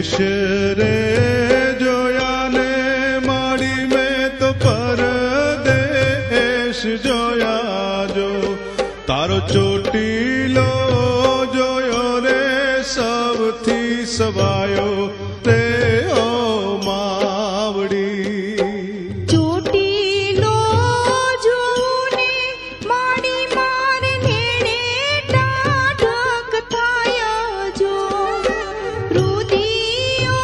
देश रे जोया ने माड़ी में तो परदेश जोया जो तारो चोटीलो जोयो रे सबथी सवायो रे ओ मावड़ी चोटीलो जोने माड़ी मार नेड़े डाढक थाया जो रुदियो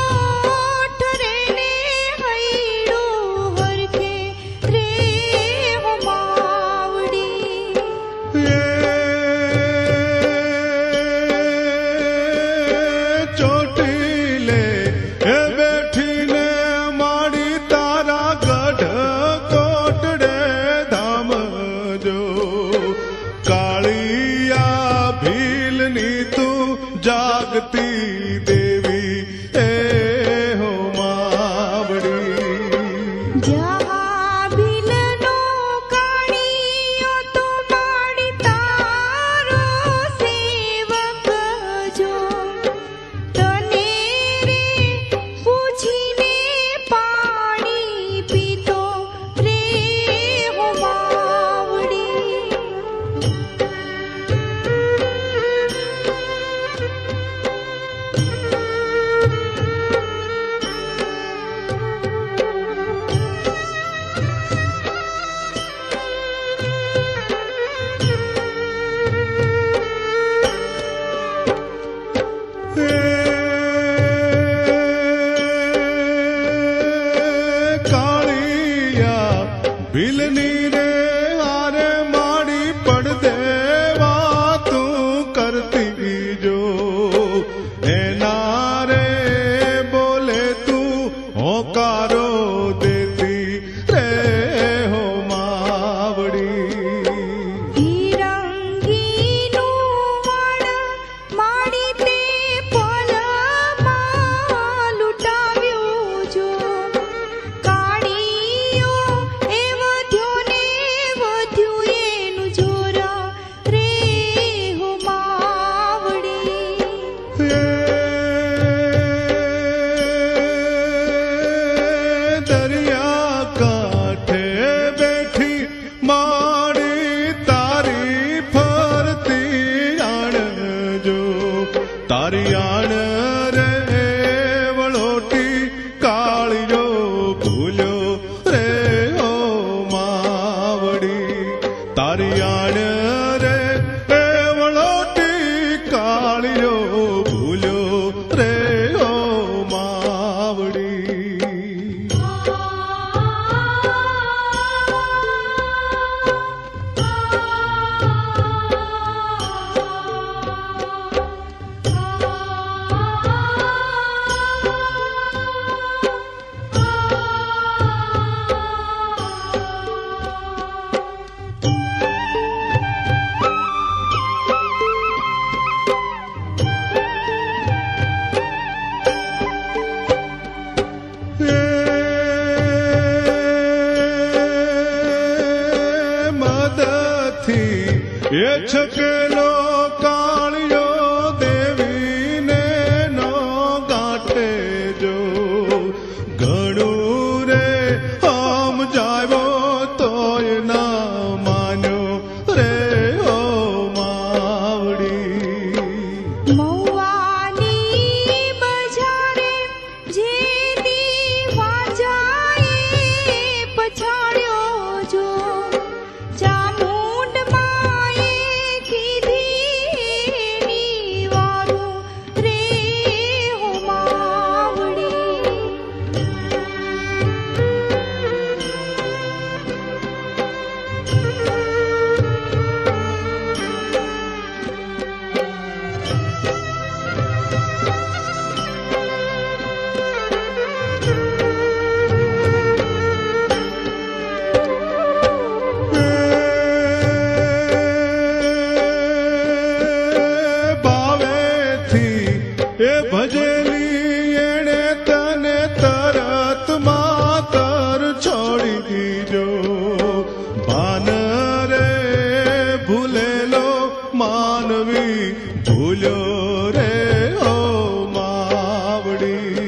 ठरेने हईड़ो हरखे रे हो मावड़ी चोटीले बैठी ने माड़ी तारा गढ़ कोटड़े धाम जो कालिया भीलनी तू जागती देवी ए हो मावड़ी जहाँ बिलनो काणियो तो माड़ी तारो सेवक जो तने रे पूछीने पानी पीतो रे हो मावड़ी कालिया बिलनी रे हारे माड़ी पड़ देवा तू करती जो ए नारे बोले तू होकारो देती रे हो मावड़ी તિરંગીનું વણ માડી તે પલમાં લૂંટાવ્યું જો કાળીયો એ વધ્યો ને વધ્યું એનું જોરા રે હો માવડી दरिया काठे बैठी माड़ी तारी फरती आण जो तारी आण रे वलोटी कालियो भूलो रे ओ मावड़ी तारी आण रे वलोटी कालियो भूलो रे ओ मावड़ी मदथी ये छकेलो कालियो देवी ने नो गांठे जो घणू रे हम जावो तोय ना मान्यो रे ओ मावड़ी મૌવાની બજારે જે દીવા જાય પછાડ્યો જો ચામુંડ માએ કીધી એની વારું રે હો માવડી બાવેથી એ ભજેલી એણે તને તરત માતર છોડી દીજો ભાન રે ભૂલેલો માનવી ભૂલ્યો રે ઓ માવડી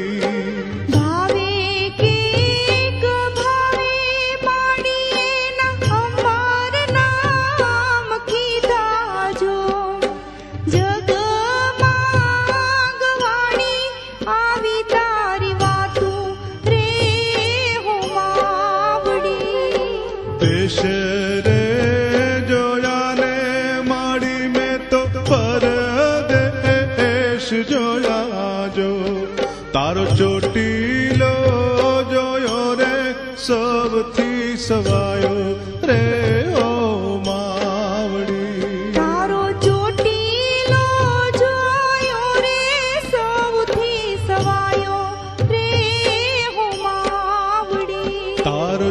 જોયા જો તારો ચોટીલો જોયો રે સૌથી સવાયો રે ઓ માવડી તારો ચોટીલો જોયો રે સૌથી સવાયો રે હો માવડી તારો